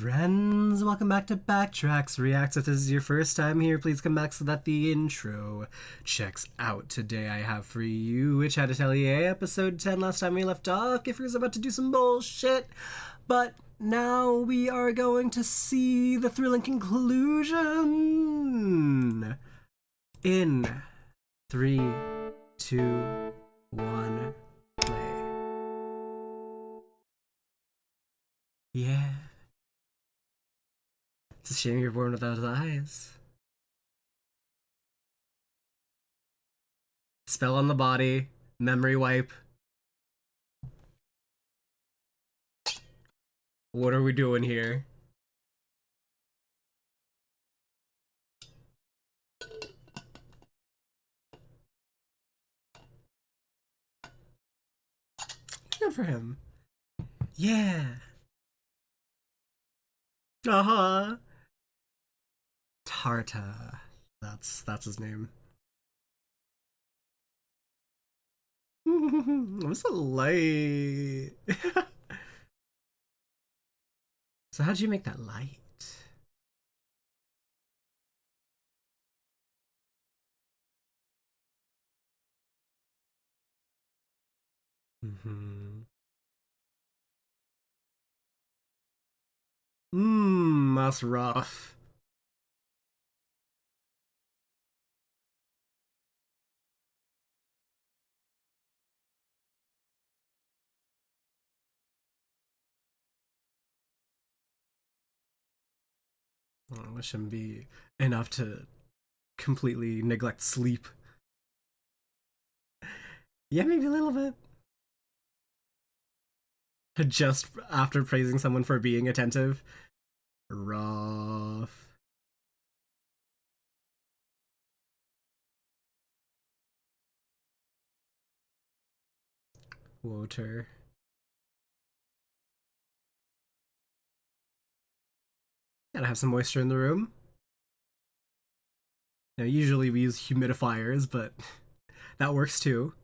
friends, welcome back to Backtracks Reacts. If this is your first time here, please come back so that the intro checks out. Today I have for you Witch at Atelier, episode 10. Last time we left off, Giffer's about to do some bullshit, but now we are going to see the thrilling conclusion. In 3, 2, 1, play. Yeah. It's a shame you're born without eyes. Spell on the body. Memory wipe. What are we doing here? Good for him. Yeah. Uh-huh. Tarta. That's his name. What's the light? So how'd you make that light? That's rough. I wish him be enough to completely neglect sleep. Yeah, maybe a little bit. Just after praising someone for being attentive. Rough. Water. Gotta have some moisture in the room. Now, usually we use humidifiers, but that works too.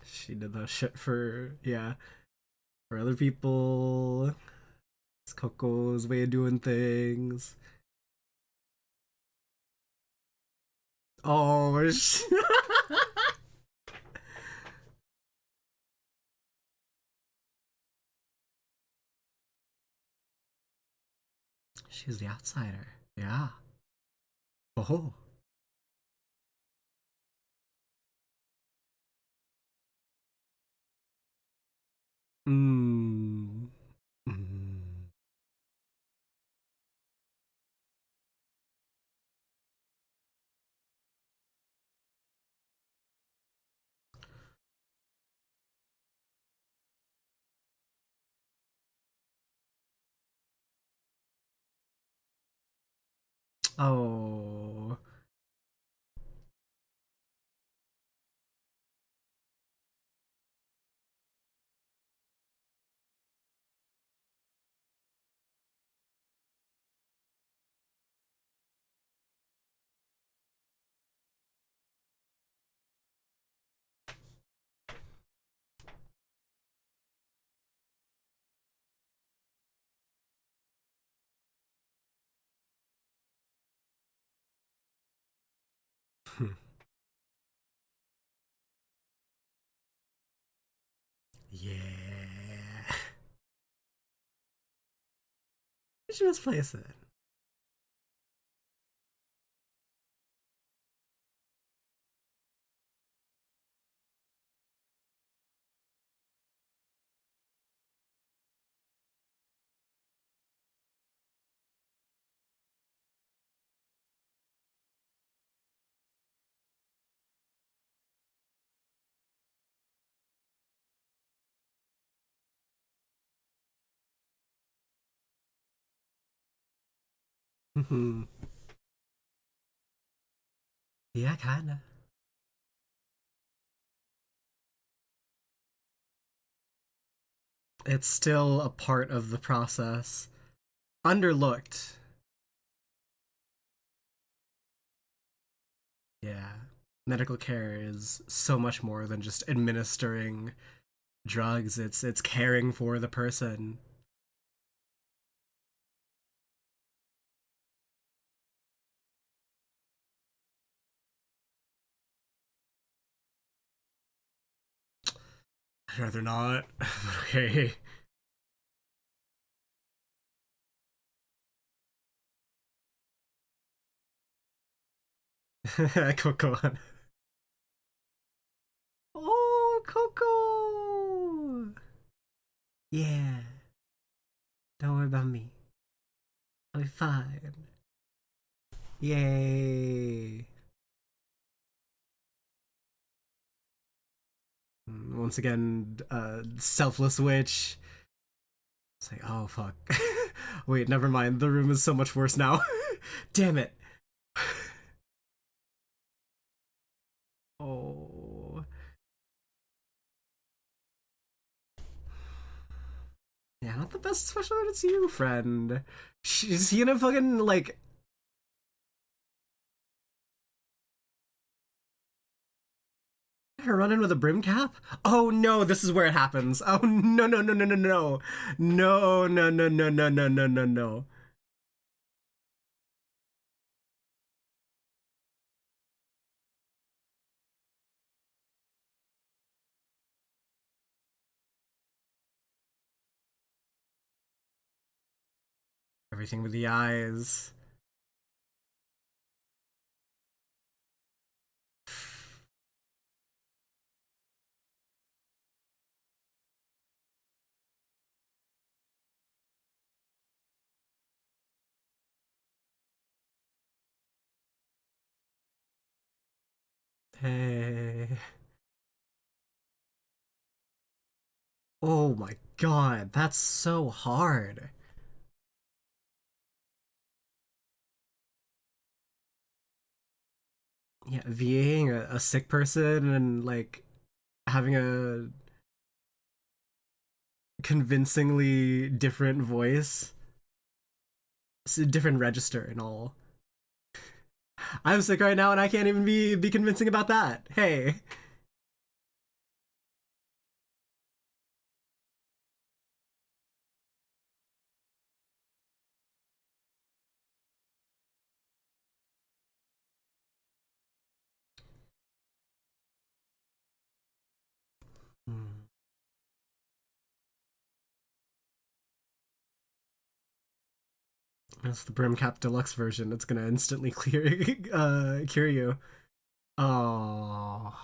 She did that shit for, yeah, for other people. It's Coco's way of doing things. Oh, she's the outsider. Yeah. Oh. Mm. Mm. Oh. Yeah. Did you misplace it? Yeah, kinda. It's still a part of the process. Underlooked. Yeah. medical care is so much more than just administering drugs. It's caring for the person. I'd rather not. Okay. Coco. Oh, Coco! Yeah. Don't worry about me. I'll be fine. Yay. Once again, selfless witch. It's like, oh fuck. Wait, never mind. The room is so much worse now. Damn it. Oh. Yeah, not the best, especially when it's you, friend. Is he gonna fucking, like, her run in with a brim cap? Oh no, this is where it happens. Oh no, no, no, no, no, no. No, no, no, no, no, no, no, no, no. Everything with the eyes. Hey. Oh my god, that's so hard. Yeah, VAing a sick person and like having a convincingly different voice, it's a different register and all. I'm sick right now and I can't even be convincing about that. Hey. Hmm. That's the Brimcap Deluxe version. It's gonna instantly cure you. Oh.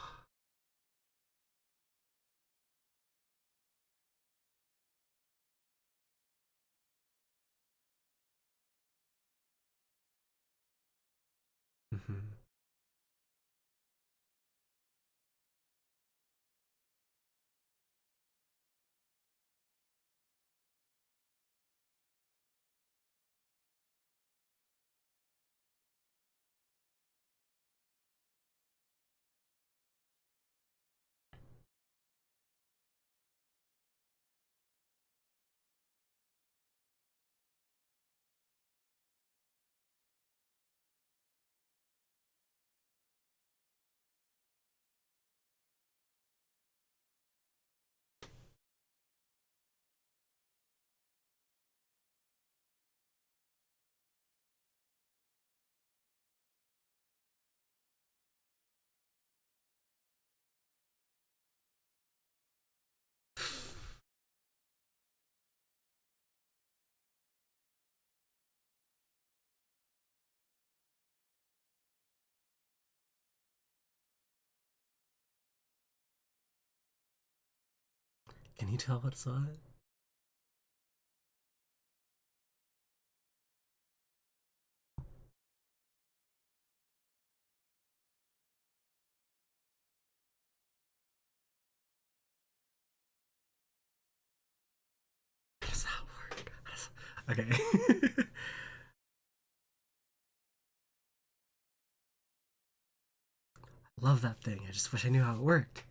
Mhm. Can you tell what's what? How does that work? Okay. Love that thing. I just wish I knew how it worked.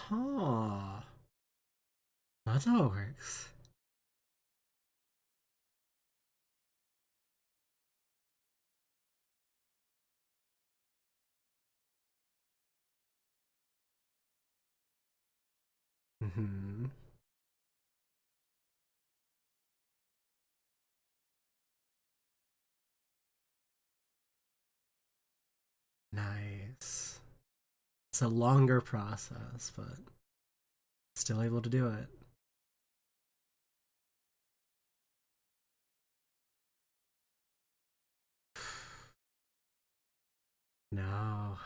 Huh. That's how it works. Mm-hmm. Nice. It's a longer process, but still able to do it. No.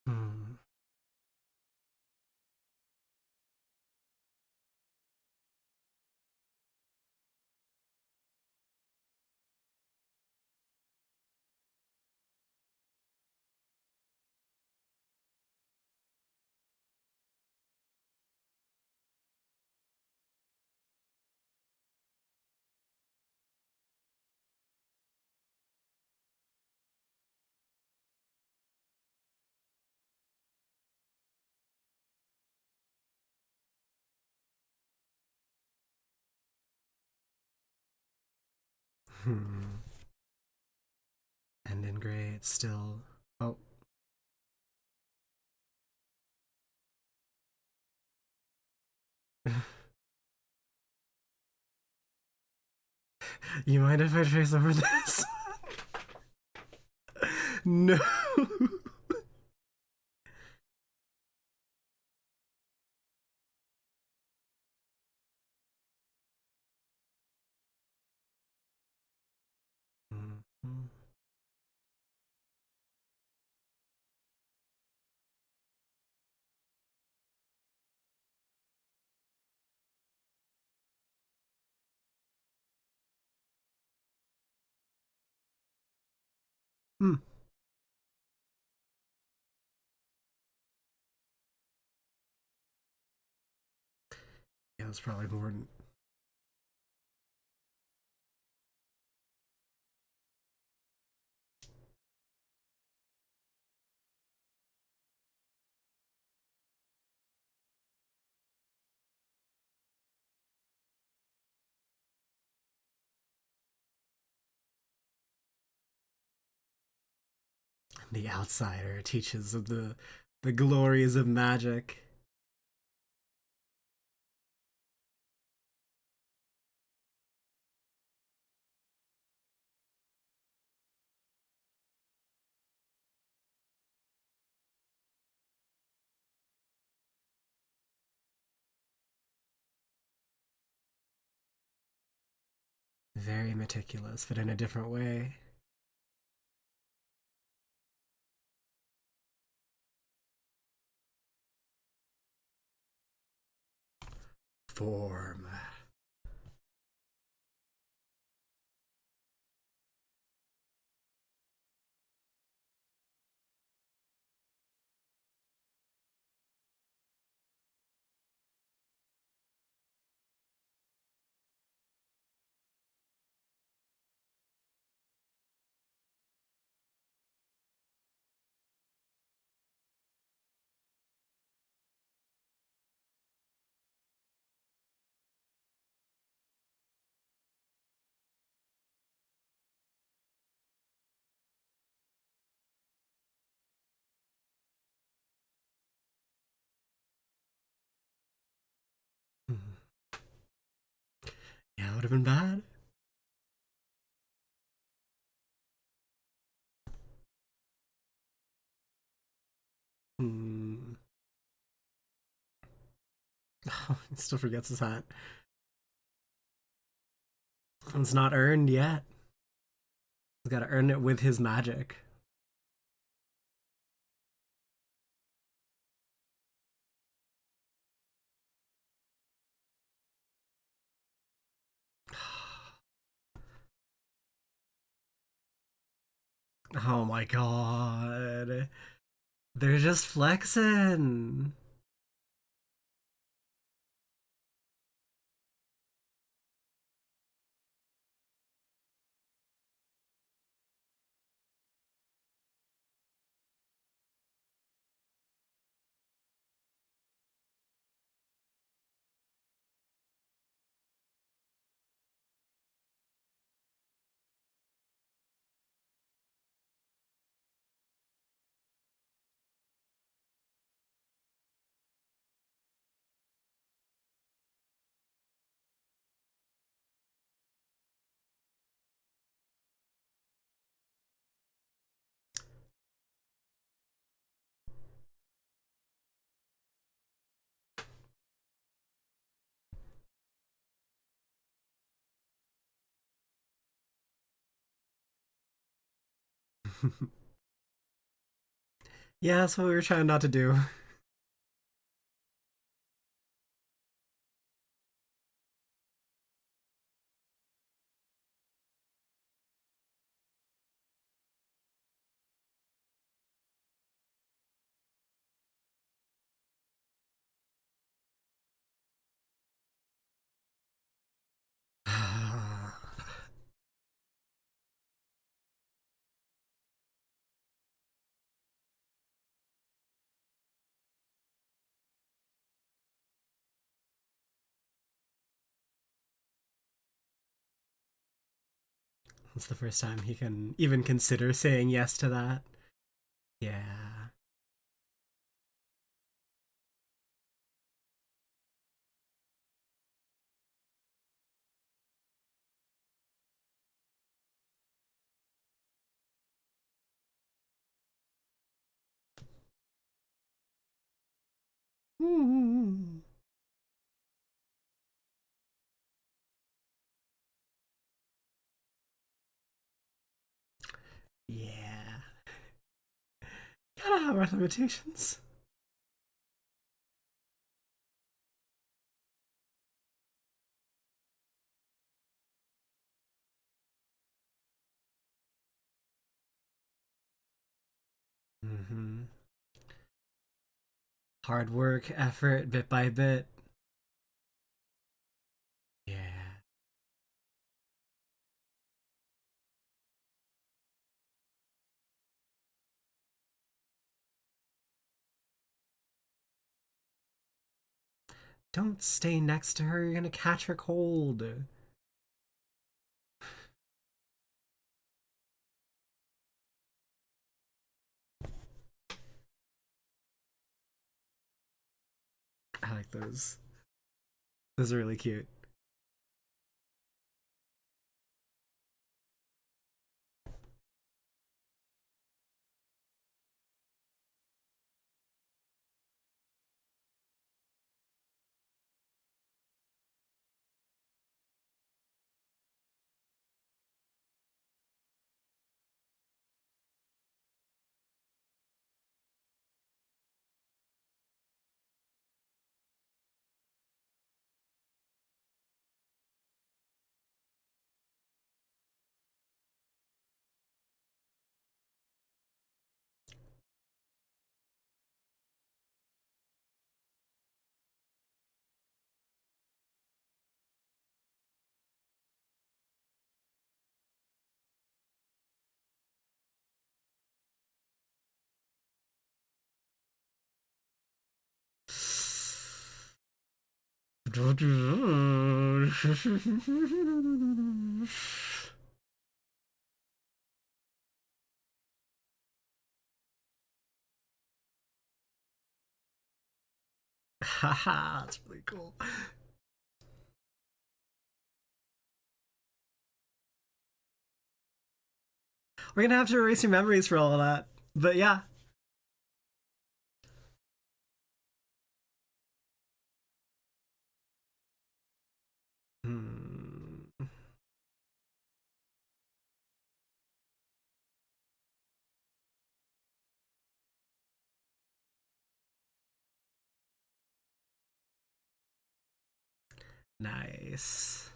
Hmm. Hmm. And in gray, it's still. Oh. You mind if I trace over this? No. Mhm. Hmm. Yeah, it's probably more. The outsider teaches of the glories of magic. Very meticulous, but in a different way. Form. Yeah, it would have been bad. Hmm. Oh, he still forgets his hat. It's not earned yet. He's got to earn it with his magic. Oh my god. They're just flexing. Yeah, that's what we were trying not to do. It's the first time he can even consider saying yes to that. Yeah. Mm. Yeah. Gotta have our limitations. Mm-hmm. Hard work, effort, bit by bit. Yeah. Don't stay next to her, you're gonna catch her cold. I like those. Those are really cute. Haha, that's really cool. We're gonna have to erase your memories for all of that. But yeah. Hmm. Nice.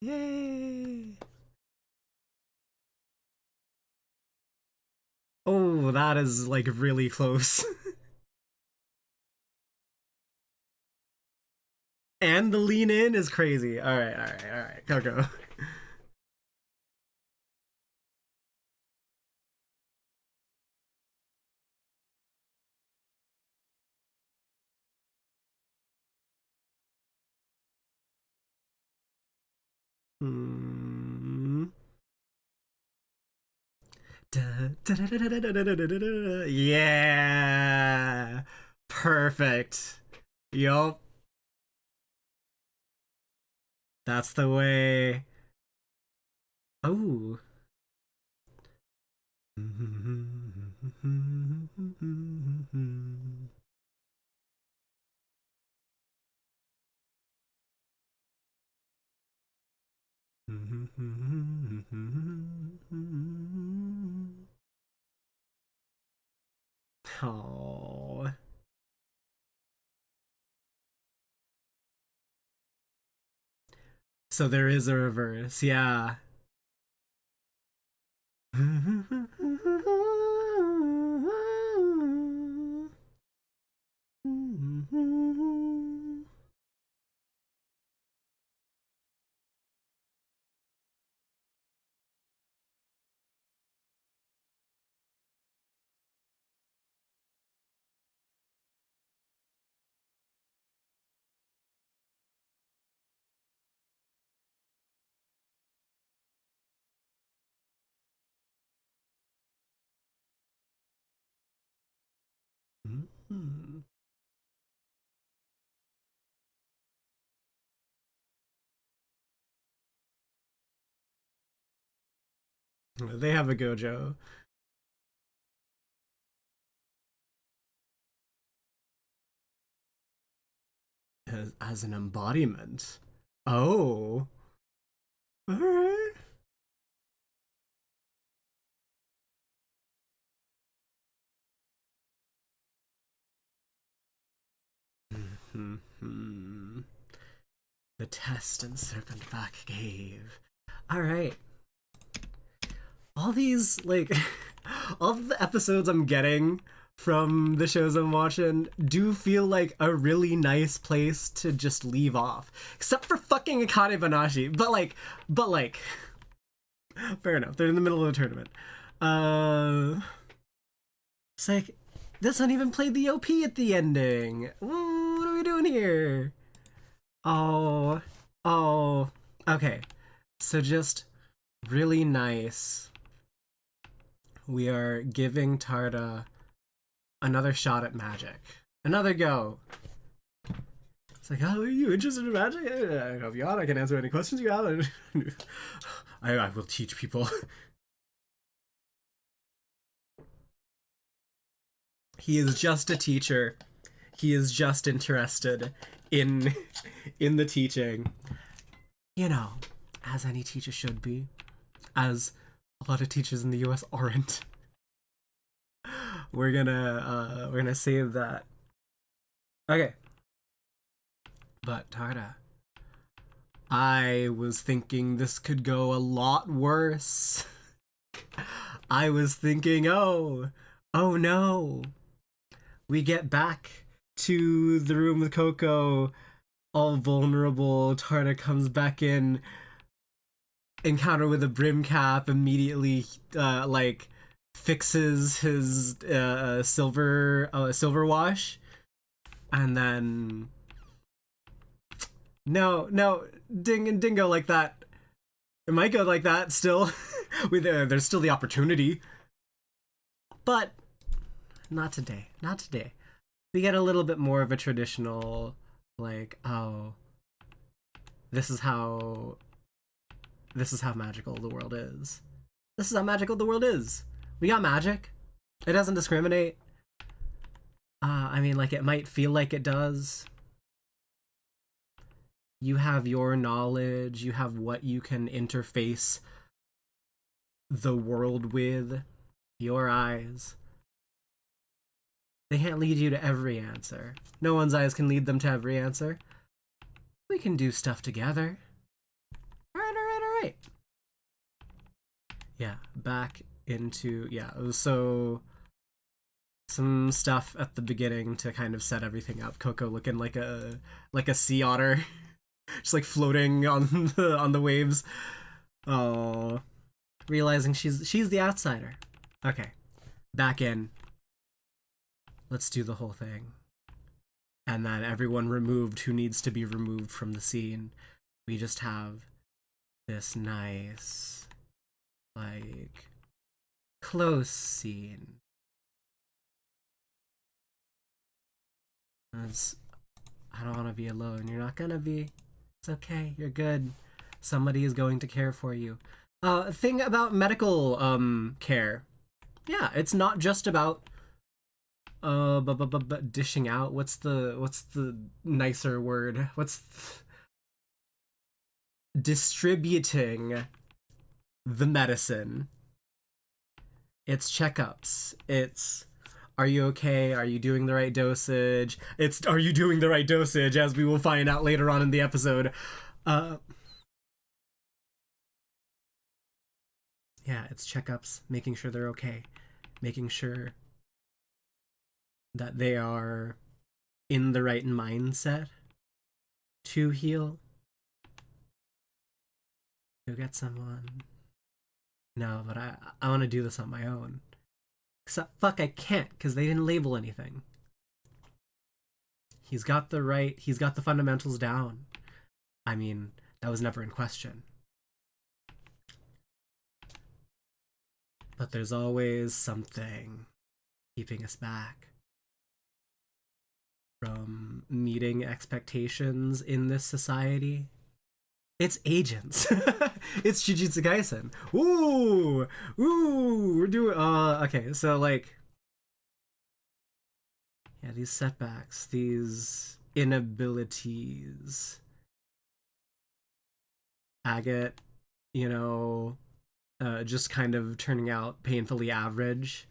Yay! Oh, that is like really close. And the lean in is crazy. Alright, alright, alright. Go, go. Hmm. Yeah. Perfect. Yup. That's the way. Oh. Oh. So there is a reverse, yeah. They have a gojo as an embodiment. Oh. Alright. The test and serpent back cave. Alright. All these, like, all the episodes I'm getting from the shows I'm watching do feel like a really nice place to just leave off. Except for fucking Akane Banashi. But like, fair enough. They're in the middle of a tournament. It's like, this one even played the OP at the ending. Ooh, what are we doing here? Oh, oh, okay. So just really nice. We are giving Tarda another shot at magic. Another go. It's like, oh, are you interested in magic? If you are, I can answer any questions you have. I will teach people. He is just a teacher. He is just interested in in the teaching. You know, as any teacher should be. As a lot of teachers in the US aren't. We're gonna save that. Okay. But Tarda, I was thinking this could go a lot worse. I was thinking, oh no. We get back to the room with Coco, all vulnerable. Tarda comes back in, encounter with a brim cap, immediately, like, fixes his silver wash, and then no, ding and dingo like that. It might go like that still. There's still the opportunity, but not today. Not today. We get a little bit more of a traditional, like, oh, this is how magical the world is. This is how magical the world is. We got magic. It doesn't discriminate. I mean, like, it might feel like it does. You have your knowledge, you have what you can interface the world with, your eyes. They can't lead you to every answer. No one's eyes can lead them to every answer. We can do stuff together. Alright. Yeah, back into, yeah, so some stuff at the beginning to kind of set everything up. Coco looking like a sea otter. Just like floating on the waves. Oh, realizing she's the outsider. Okay, back in. Let's do the whole thing. And then everyone removed who needs to be removed from the scene. We just have this nice, like, close scene. I don't want to be alone. You're not gonna be. It's okay. You're good. Somebody is going to care for you. Thing about medical care. Yeah, it's not just about dishing out. What's the nicer word? Distributing the medicine. It's checkups. It's, are you okay? Are you doing the right dosage? It's, are you doing the right dosage, as we will find out later on in the episode. Yeah, it's checkups, making sure they're okay, making sure that they are in the right mindset to heal. Go get someone. No, but I want to do this on my own. Except, fuck, I can't, because they didn't label anything. He's got the fundamentals down. I mean, that was never in question. But there's always something keeping us back from meeting expectations in this society. It's agents. It's Jujutsu Kaisen. Ooh, we're doing. Okay, so like, yeah, these setbacks, these inabilities. Agate, you know, just kind of turning out painfully average.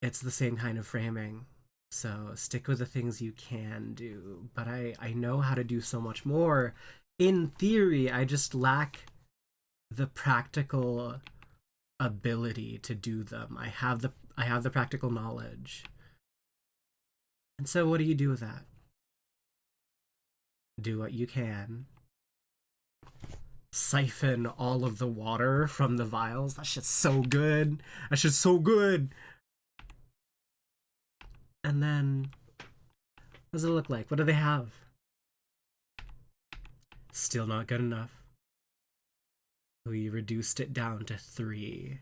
It's the same kind of framing. So stick with the things you can do. But I know how to do so much more. In theory, I just lack the practical ability to do them. I have the practical knowledge. And so what do you do with that? Do what you can. Siphon all of the water from the vials. That shit's so good. That shit's so good. And then, what does it look like? What do they have? Still not good enough. We reduced it down to 3.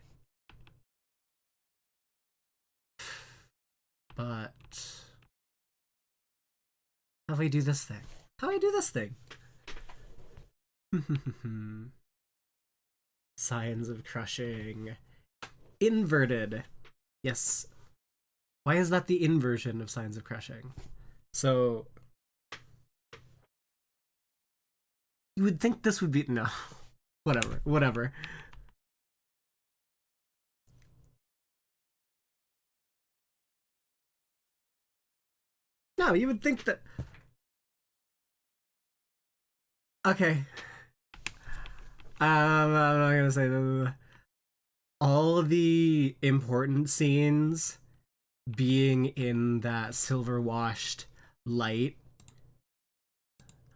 But how do we do this thing? How do I do this thing? Signs of crushing. Inverted. Yes. Why is that the inversion of signs of crushing? So you would think this would be, no. Whatever. No, you would think that. Okay. I'm not gonna say that. All the important scenes being in that silver washed light,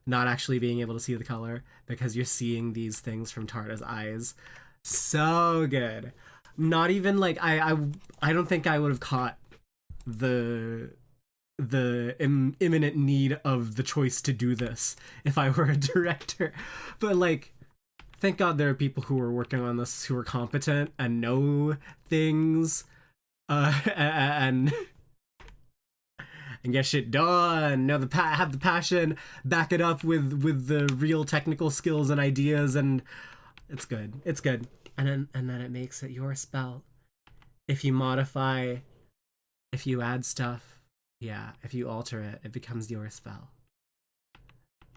not actually being able to see the color because you're seeing these things from Tarta's eyes. So good. Not even like I don't think I would have caught the imminent need of the choice to do this if I were a director. But like, thank God there are people who are working on this who are competent and know things, and get shit done. Know have the passion, back it up with the real technical skills and ideas, and it's good. It's good. And then it makes it your spell. If you modify, if you add stuff, yeah, if you alter it, it becomes your spell.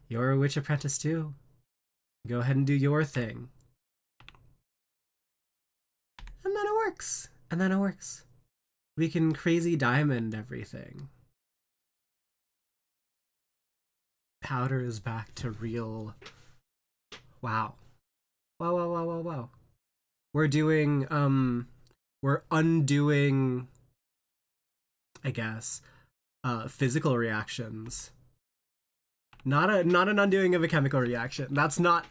You're a witch apprentice too. Go ahead and do your thing. And then it works. And then it works. We can crazy diamond everything. Powder is back to real. Wow. Wow, wow, wow, wow, wow. We're doing, we're undoing, I guess, physical reactions. Not an undoing of a chemical reaction. That's not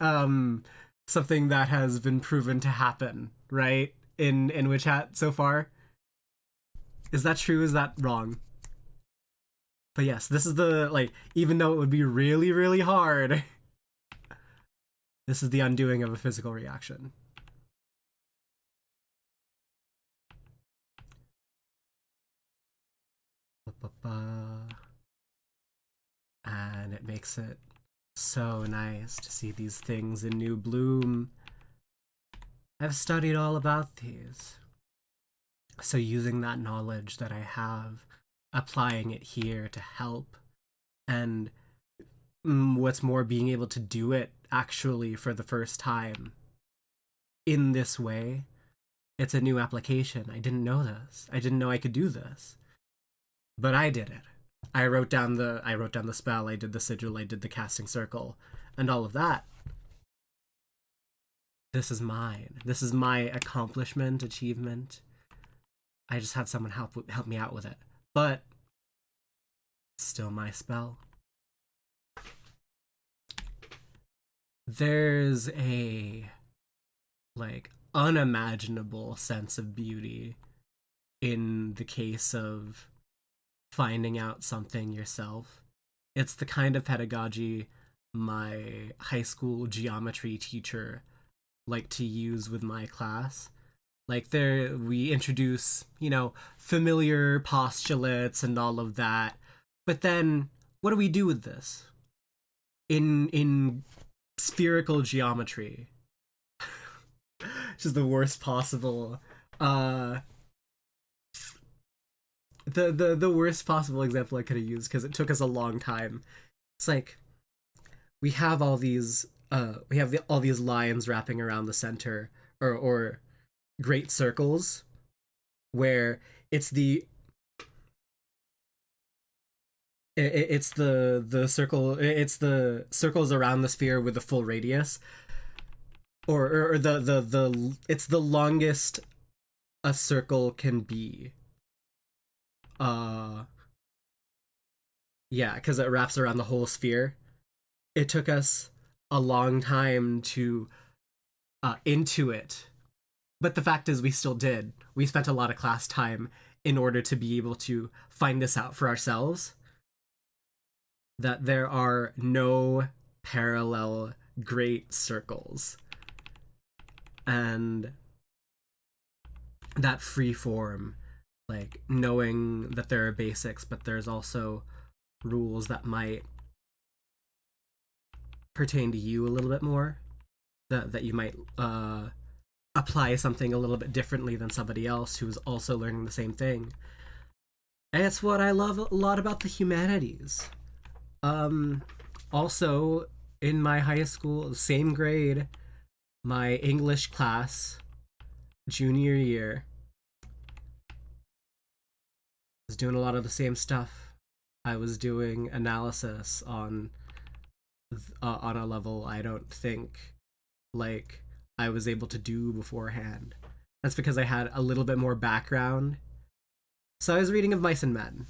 something that has been proven to happen, right? In Witch Hat so far. Is that true? Is that wrong? But yes, this is the, like, even though it would be really, really hard, this is the undoing of a physical reaction. And it makes it so nice to see these things in new bloom. I've studied all about these. So using that knowledge that I have, applying it here to help, and what's more, being able to do it actually for the first time in this way. It's a new application. I didn't know this. I didn't know I could do this. But I did it. I wrote down the spell, I did the sigil, I did the casting circle, and all of that. This is mine. This is my accomplishment, achievement. I just had someone help me out with it. But it's still my spell. There's a like unimaginable sense of beauty in the case of finding out something yourself. It's the kind of pedagogy my high school geometry teacher liked to use with my class. Like there we introduce, familiar postulates and all of that. But then what do we do with this? In spherical geometry. Which is the worst possible the worst possible example I could have used because it took us a long time. It's like we have all these all these lines wrapping around the center, or great circles, where it's the circles around the sphere with a full radius, or the it's the longest a circle can be. Yeah, because it wraps around the whole sphere. It took us a long time to intuit, but the fact is we still did. We spent a lot of class time in order to be able to find this out for ourselves, that there are no parallel great circles, and that free form, like knowing that there are basics but there's also rules that might pertain to you a little bit more, that you might apply something a little bit differently than somebody else who's also learning the same thing. And it's what I love a lot about the humanities. Also, in my high school, same grade, my English class, junior year, was doing a lot of the same stuff. I was doing analysis on a level I don't think like I was able to do beforehand. That's because I had a little bit more background. So I was reading of Mice and Men.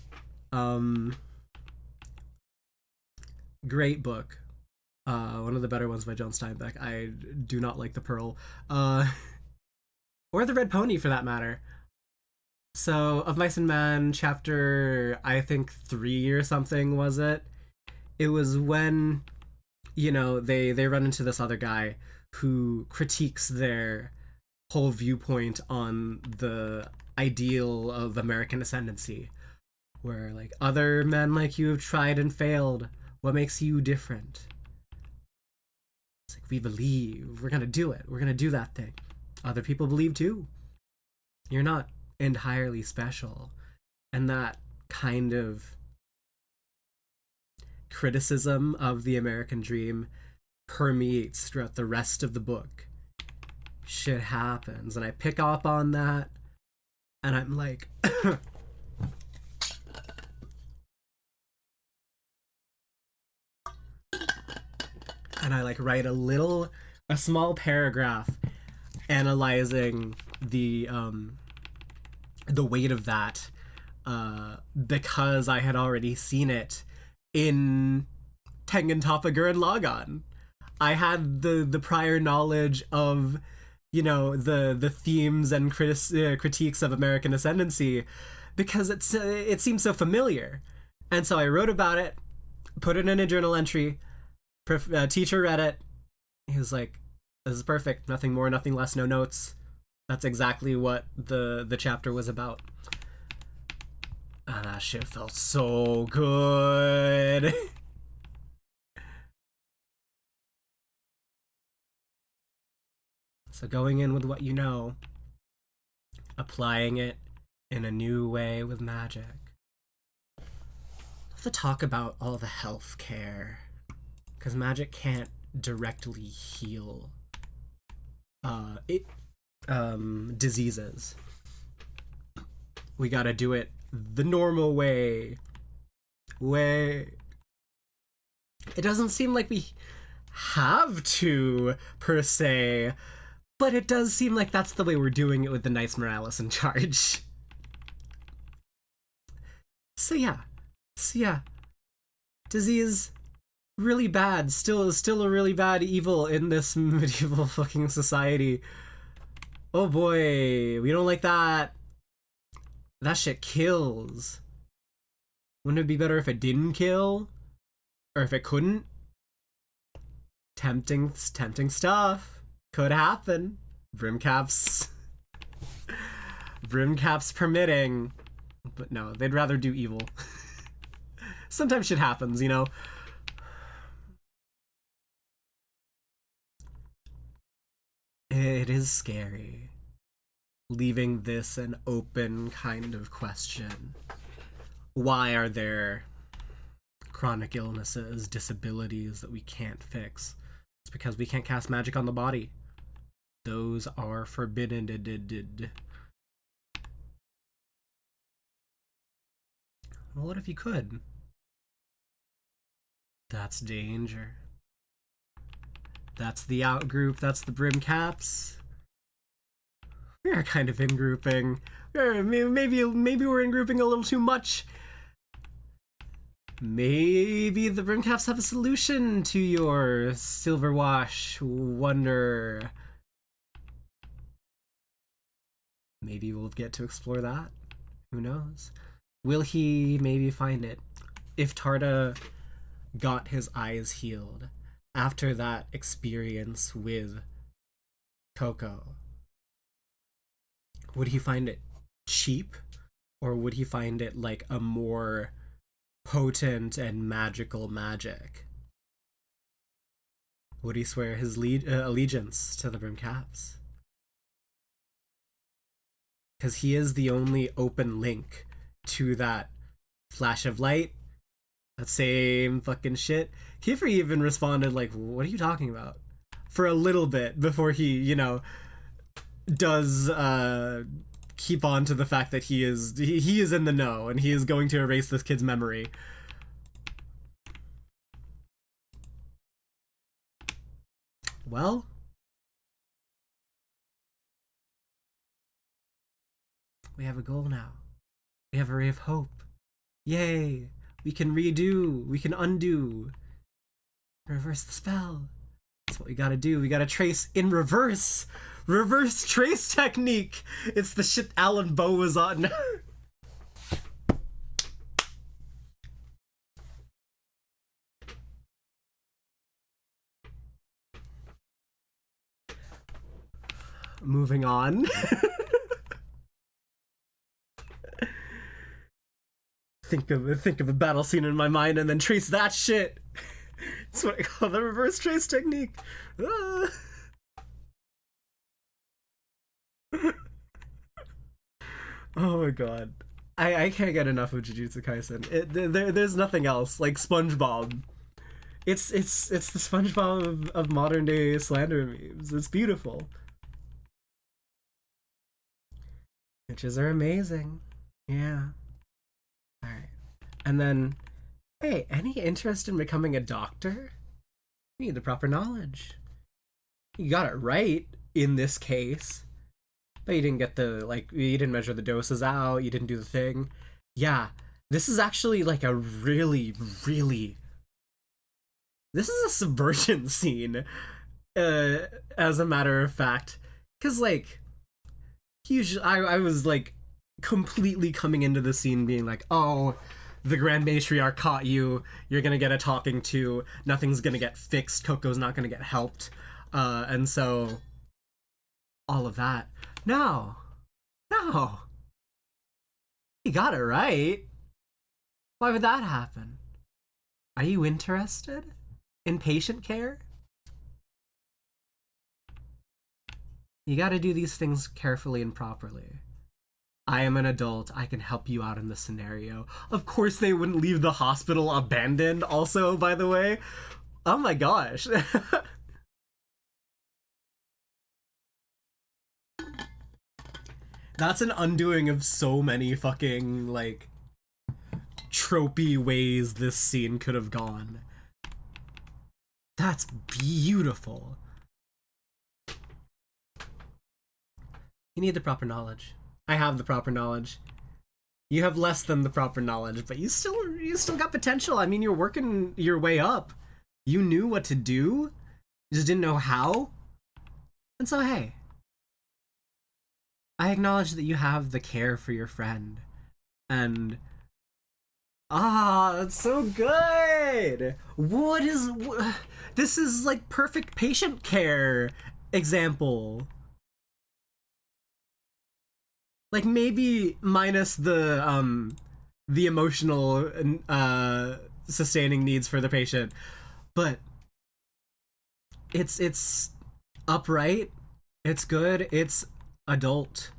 Great book. One of the better ones by John Steinbeck. I do not like The Pearl. or the Red Pony for that matter. So, Of Mice and Men, chapter, I think 3 or something, was it? It was when, they run into this other guy who critiques their whole viewpoint on the ideal of American ascendancy, where, like, other men like you have tried and failed. What makes you different? It's like, we believe. We're gonna do it. We're gonna do that thing. Other people believe too. You're not entirely special. And that kind of criticism of the American dream permeates throughout the rest of the book. Shit happens, and I pick up on that, and I'm like, and I like write a small paragraph analyzing the weight of that, because I had already seen it in Tengen Toppa Gurren Lagann. I had the prior knowledge of, the themes and critiques of American ascendancy, because it seems so familiar. And so I wrote about it, put it in a journal entry. Teacher read it. He was like, "This is perfect. Nothing more, nothing less, no notes." That's exactly what the chapter was about. And that shit felt so good. So going in with what you know, applying it in a new way with magic. Let's talk about all the health care, because magic can't directly heal diseases. We gotta do it the normal way. It doesn't seem like we have to, per se, but it does seem like that's the way we're doing it with the Knights Morales in charge. So yeah. Disease, really bad. Still a really bad evil in this medieval fucking society. Oh boy, we don't like that. That shit kills. Wouldn't it be better if it didn't kill? Or if it couldn't? Tempting stuff. Could happen. Brimcaps permitting. But no, they'd rather do evil. Sometimes shit happens, It is scary. Leaving this an open kind of question. Why are there chronic illnesses, disabilities that we can't fix? It's because we can't cast magic on the body. Those are forbidden. Well, what if you could? That's danger. That's the out group. That's the Brimcaps. We are kind of in grouping. Maybe we're in grouping a little too much. Maybe the Brimcaps have a solution to your Silverwash wonder. Maybe we'll get to explore that. Who knows? Will he maybe find it? If Tarda got his eyes healed after that experience with Coco, would he find it cheap? Or would he find it like a more potent and magical magic? Would he swear his allegiance to the Brimcaps? Because he is the only open link to that flash of light, that same fucking shit. Kiefer even responded like, "What are you talking about?" for a little bit before he, does keep on to the fact that he is in the know and he is going to erase this kid's memory. Well, we have a goal now. We have a ray of hope. Yay! We can redo. We can undo. Reverse the spell. That's what we gotta do. We gotta trace in reverse. Reverse trace technique. It's the shit Alan Bow was on. Moving on. think of a battle scene in my mind and then trace that shit. That's what I call the reverse trace technique. Ah. Oh my god. I can't get enough of Jujutsu Kaisen. There's nothing else. Like SpongeBob. It's the SpongeBob of modern day slander memes. It's beautiful. Witches are amazing. Yeah. Alright. And then, hey, any interest in becoming a doctor? You need the proper knowledge. You got it right in this case. But you didn't get the, like, you didn't measure the doses out, you didn't do the thing. Yeah, this is actually, like, a really, really... This is a subversion scene, as a matter of fact. Because, like, usually, I was, like, completely coming into the scene being like, oh, the Grand Matriarch caught you, you're gonna get a talking to, nothing's gonna get fixed, Coco's not gonna get helped, and so... all of that. No. You got it right. Why would that happen? Are you interested in patient care? You gotta do these things carefully and properly. I am an adult. I can help you out in this scenario. Of course they wouldn't leave the hospital abandoned also, by the way. Oh my gosh. That's an undoing of so many fucking, like, tropey ways this scene could have gone. That's beautiful. You need the proper knowledge. I have the proper knowledge. You have less than the proper knowledge, but you still got potential. I mean, you're working your way up. You knew what to do, you just didn't know how. And so, hey, I acknowledge that you have the care for your friend. And... that's so good! This is like perfect patient care example. Like maybe minus the emotional sustaining needs for the patient. But it's upright, it's good, it's adult.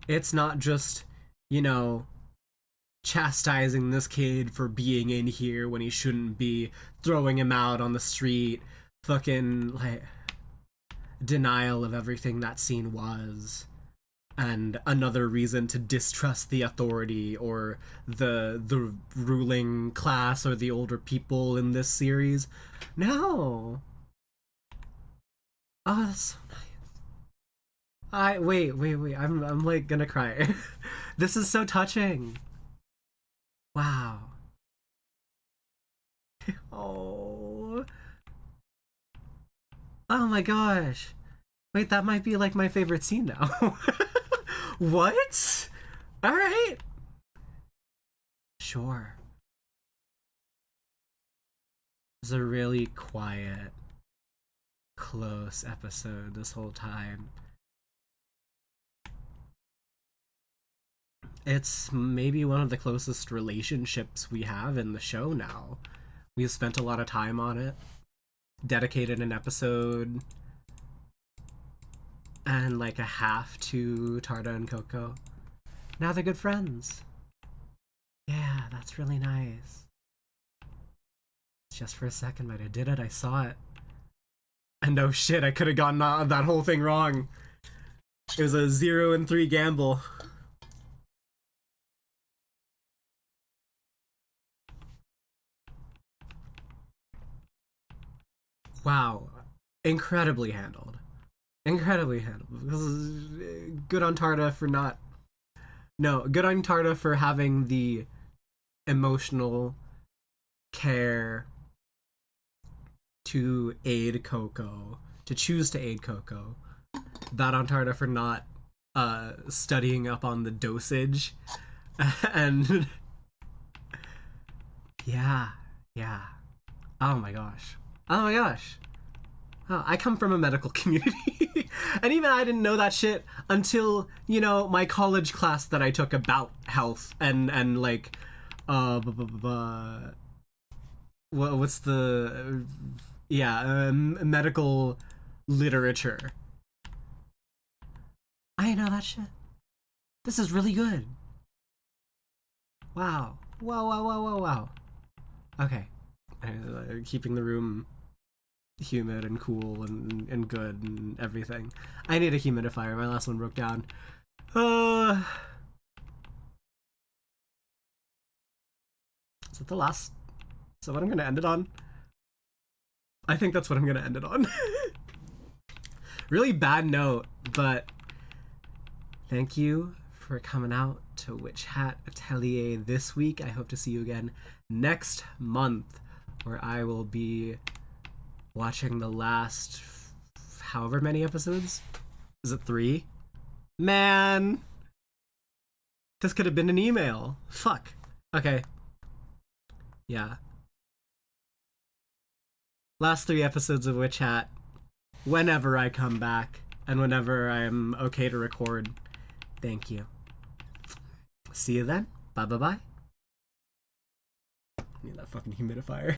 It's not just, you know, chastising this kid for being in here when he shouldn't be, throwing him out on the street, fucking, like, denial of everything that scene was, and another reason to distrust the authority or the ruling class or the older people in this series. No. Oh, that's so nice. Wait, I'm like gonna cry. This is so touching. Wow. Oh. Oh my gosh. Wait, that might be like my favorite scene now. What? Alright. Sure. It's a really quiet, close episode this whole time. It's maybe one of the closest relationships we have in the show now. We've spent a lot of time on it, dedicated an episode and like a half to Tarda and Coco. Now they're good friends. Yeah, that's really nice. Just for a second, but I did it, I saw it. And no shit, I could have gotten that whole thing wrong. It was a 0-3 gamble. Wow, incredibly handled. Incredibly handled. Good on Tarda for not... No, good on Tarda for having the emotional care to aid Coco, to choose to aid Coco. Bad on Tarda for not studying up on the dosage. And yeah. Oh my gosh. Oh, I come from a medical community. And even I didn't know that shit until, you know, my college class that I took about health and like what's the medical literature. I didn't know that shit. This is really good. Wow. Wow. Okay. Keeping the room humid and cool and good and everything. I need a humidifier. My last one broke down. Is that the last? Is that what I'm gonna end it on? I think that's what I'm gonna end it on. Really bad note, but thank you for coming out to Witch Hat Atelier this week. I hope to see you again next month, where I will be watching the last however many episodes. Is it 3? Man, this could have been an email. Fuck. Okay. Yeah. Last 3 episodes of Witch Hat. Whenever I come back and whenever I'm okay to record. Thank you. See you then. Bye. Need that fucking humidifier.